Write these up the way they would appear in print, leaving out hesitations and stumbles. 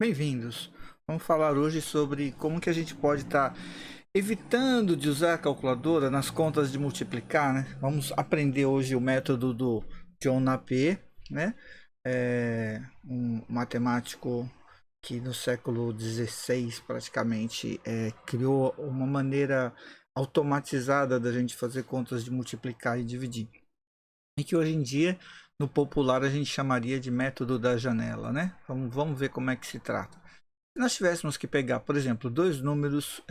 Bem-vindos. Vamos falar hoje sobre como que a gente pode estar evitando de usar a calculadora nas contas de multiplicar, né? Vamos aprender hoje o método do John Napier, né? Um matemático que no século XVI praticamente criou uma maneira automatizada da gente fazer contas de multiplicar e dividir. E que hoje em dia, no popular, a gente chamaria de método da janela, né? Vamos ver como é que se trata. Se nós tivéssemos que pegar, por exemplo, dois números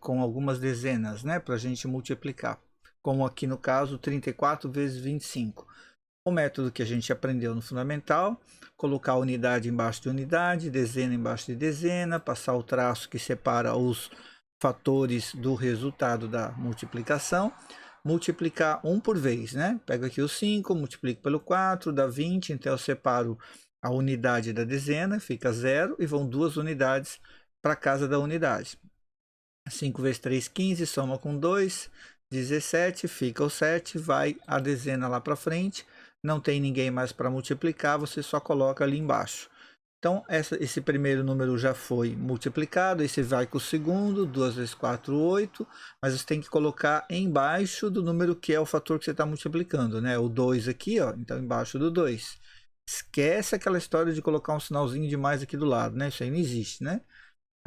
com algumas dezenas, né, para a gente multiplicar, como aqui no caso 34 vezes 25. O método que a gente aprendeu no fundamental, colocar unidade embaixo de unidade, dezena embaixo de dezena, passar o traço que separa os fatores do resultado da multiplicação, multiplicar um por vez, né? Pego aqui o 5, multiplico pelo 4, dá 20, então eu separo a unidade da dezena, fica 0 e vão duas unidades para casa da unidade. 5 vezes 3, 15, soma com 2, 17, fica o 7, vai a dezena lá para frente, não tem ninguém mais para multiplicar, você só coloca ali embaixo. Então, esse primeiro número já foi multiplicado, esse vai com o segundo, 2 vezes 4, 8, mas você tem que colocar embaixo do número que é o fator que você está multiplicando, né? O 2 aqui, ó, então embaixo do 2. Esquece aquela história de colocar um sinalzinho de mais aqui do lado, né? Isso aí não existe, né?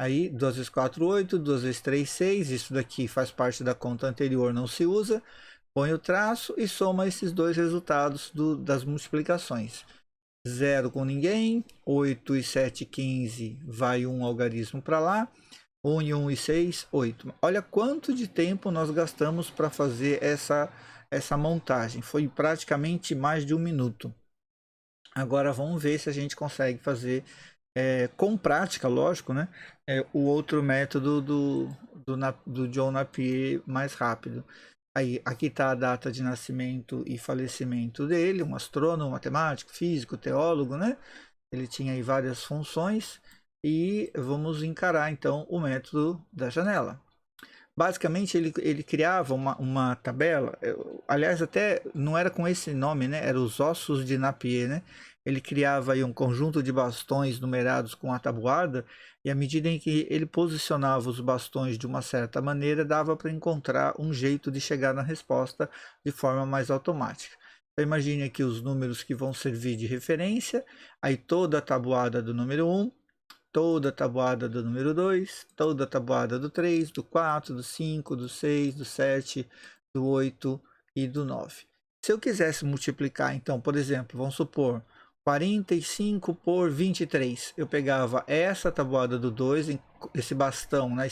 Aí 2 vezes 4, 8, 2 vezes 3, 6. Isso daqui faz parte da conta anterior, não se usa. Põe o traço e soma esses dois resultados das multiplicações. 0 com ninguém, 8 e 7, 15, vai um algarismo para lá. 1 e 1 e 6, 8. Olha quanto de tempo nós gastamos para fazer essa montagem. Foi praticamente mais de um minuto. Agora vamos ver se a gente consegue fazer com prática, lógico, né? O outro método do John Napier mais rápido. Aí, aqui está a data de nascimento e falecimento dele, um astrônomo, matemático, físico, teólogo, né? Ele tinha aí várias funções e vamos encarar então o método da janela. Basicamente, ele criava uma tabela, aliás, até não era com esse nome, né? Era os ossos de Napier, né? Ele criava aí um conjunto de bastões numerados com a tabuada, e à medida em que ele posicionava os bastões de uma certa maneira, dava para encontrar um jeito de chegar na resposta de forma mais automática. Então, imagine aqui os números que vão servir de referência, aí toda a tabuada do número 1, toda a tabuada do número 2, toda a tabuada do 3, do 4, do 5, do 6, do 7, do 8 e do 9. Se eu quisesse multiplicar, então, por exemplo, vamos supor, 45 por 23, eu pegava essa tabuada do 2, esse bastão, né,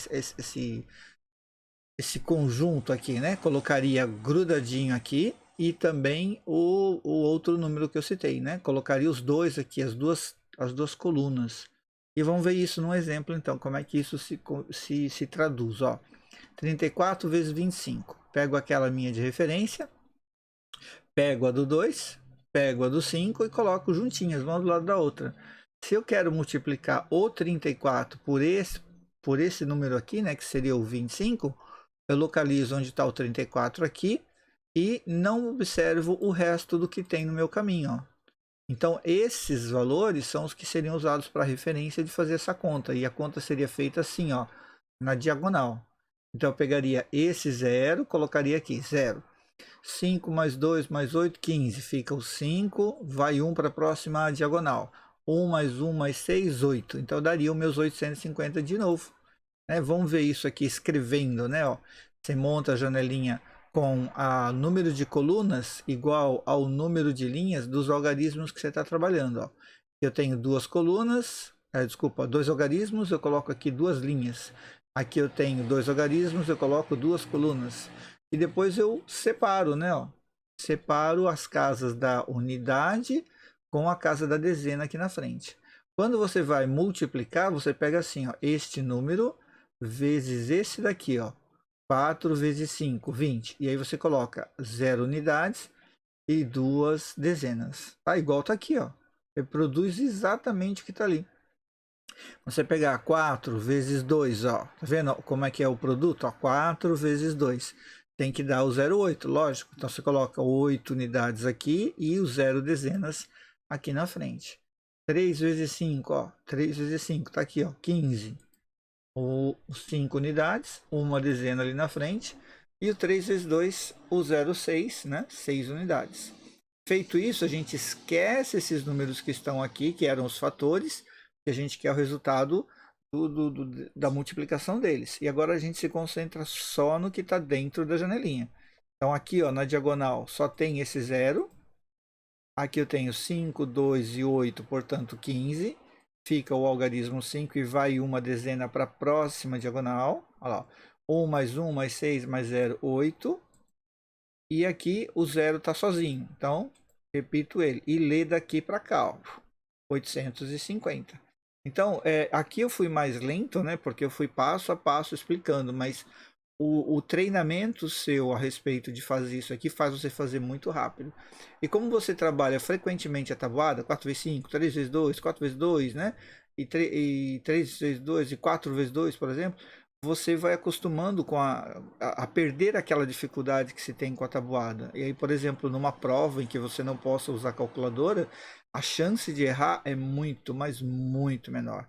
esse conjunto aqui, né, colocaria grudadinho aqui, e também o outro número que eu citei, né, colocaria os dois aqui, as duas colunas. E vamos ver isso num exemplo, então, como é que isso se traduz. Ó. 34 vezes 25. Pego aquela minha de referência, pego a do 2, pego a do 5 e coloco juntinhas, uma do lado da outra. Se eu quero multiplicar o 34 por esse número aqui, né, que seria o 25, eu localizo onde está o 34 aqui e não observo o resto do que tem no meu caminho. Ó. Então, esses valores são os que seriam usados para referência de fazer essa conta. E a conta seria feita assim, ó, na diagonal. Então, eu pegaria esse zero, colocaria aqui, zero. 5 mais 2 mais 8, 15. Fica o 5, vai 1 para a próxima diagonal. 1 mais 1 mais 6, 8. Então, daria os meus 850 de novo. Né? Vamos ver isso aqui escrevendo, né? Ó. Você monta a janelinha com o número de colunas igual ao número de linhas dos algarismos que você está trabalhando. Ó. Eu tenho duas colunas, desculpa, dois algarismos, eu coloco aqui duas linhas. Aqui eu tenho dois algarismos, eu coloco duas colunas. E depois eu separo, né? Ó. Separo as casas da unidade com a casa da dezena aqui na frente. Quando você vai multiplicar, você pega assim, ó, este número vezes esse daqui, ó. 4 vezes 5, 20. E aí você coloca 0 unidades e duas dezenas. Tá igual tá aqui, ó. Reproduz exatamente o que tá ali. Você pegar 4 vezes 2, ó. Tá vendo como é que é o produto? Ó, 4 vezes 2. Tem que dar o 0,8, lógico. Então você coloca 8 unidades aqui e o 0 dezenas aqui na frente. 3 vezes 5, ó. 3 vezes 5, tá aqui, ó. 15. O 5 unidades, uma dezena ali na frente. E o 3 vezes 2, o 0,6, né? 6 unidades. Feito isso, a gente esquece esses números que estão aqui, que eram os fatores, que a gente quer o resultado da multiplicação deles. E agora a gente se concentra só no que está dentro da janelinha. Então aqui, ó, na diagonal só tem esse 0. Aqui eu tenho 5, 2 e 8, portanto 15. Fica o algarismo 5 e vai uma dezena para a próxima diagonal. Olha lá, 1 mais 1 mais 6 mais 0, 8. E aqui o 0 está sozinho. Então, repito ele. E lê daqui para cá, ó, 850. Então, aqui eu fui mais lento, né? Porque eu fui passo a passo explicando. Mas o treinamento seu a respeito de fazer isso aqui faz você fazer muito rápido. E como você trabalha frequentemente a tabuada, 4 vezes 5, 3 vezes 2, 4 vezes 2, né? E 3 vezes 2 e 4 vezes 2, por exemplo, você vai acostumando com a perder aquela dificuldade que se tem com a tabuada. E aí, por exemplo, numa prova em que você não possa usar calculadora, a chance de errar é muito, mas muito menor.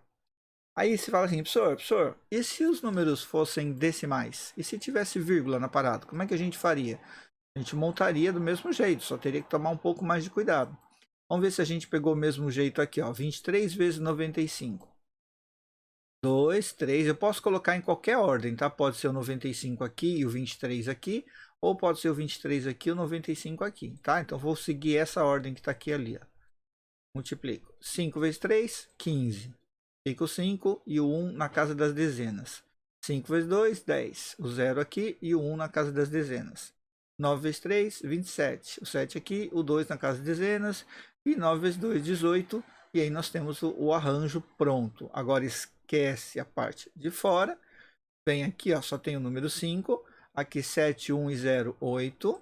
Aí você fala assim, professor, e se os números fossem decimais? E se tivesse vírgula na parada? Como é que a gente faria? A gente montaria do mesmo jeito, só teria que tomar um pouco mais de cuidado. Vamos ver se a gente pegou o mesmo jeito aqui, ó. 23 vezes 95. 2, 3. Eu posso colocar em qualquer ordem, tá? Pode ser o 95 aqui e o 23 aqui, ou pode ser o 23 aqui e o 95 aqui, tá? Então vou seguir essa ordem que está aqui ali, ó. Multiplico. 5 vezes 3, 15. Fica o 5 e o 1 na casa das dezenas. 5 vezes 2, 10. O 0 aqui e o 1 na casa das dezenas. 9 vezes 3, 27. O 7 aqui, o 2 na casa das dezenas. E 9 vezes 2, 18. E aí nós temos o arranjo pronto. Agora esquece a parte de fora. Vem aqui, ó, só tem o número 5. Aqui 7, 1 e 0, 8.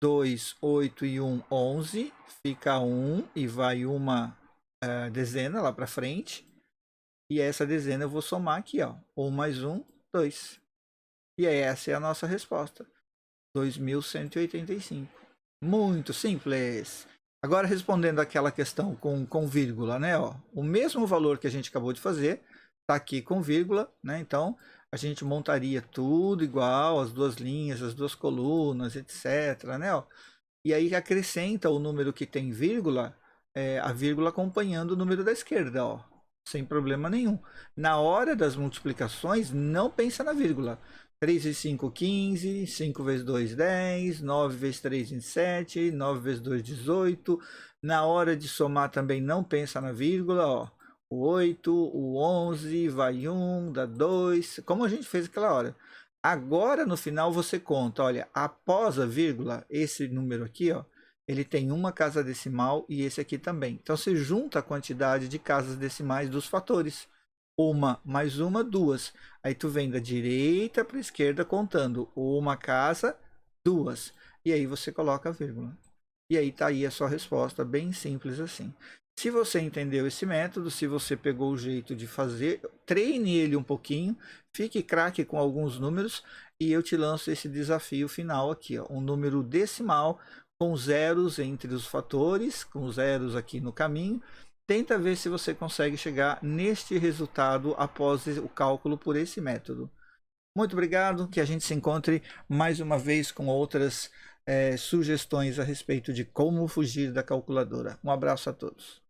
2, 8 e 1, 11. Fica 1 e vai uma dezena lá para frente. E essa dezena eu vou somar aqui, ó. 1 mais 1, 2. E aí essa é a nossa resposta. 2.185. Muito simples. Agora respondendo aquela questão com vírgula, né? Ó, o mesmo valor que a gente acabou de fazer está aqui com vírgula, né? Então a gente montaria tudo igual, as duas linhas, as duas colunas, etc, né? Ó, e aí acrescenta o número que tem vírgula, a vírgula acompanhando o número da esquerda, ó, sem problema nenhum. Na hora das multiplicações, não pensa na vírgula. 3 vezes 5, 15, 5 vezes 2, 10, 9 vezes 3, 27, 9 vezes 2, 18. Na hora de somar também não pensa na vírgula, ó. O 8, o 11, vai 1, dá 2, como a gente fez aquela hora. Agora no final você conta, olha, após a vírgula, esse número aqui, ó, ele tem uma casa decimal e esse aqui também. Então você junta a quantidade de casas decimais dos fatores. Uma mais uma, duas. Aí tu vem da direita para a esquerda contando uma casa, duas. E aí você coloca a vírgula. E aí tá aí a sua resposta, bem simples assim. Se você entendeu esse método, se você pegou o jeito de fazer, treine ele um pouquinho, fique craque com alguns números e eu te lanço esse desafio final aqui, ó, um número decimal com zeros entre os fatores, com zeros aqui no caminho. Tenta ver se você consegue chegar neste resultado após o cálculo por esse método. Muito obrigado, que a gente se encontre mais uma vez com outras sugestões a respeito de como fugir da calculadora. Um abraço a todos.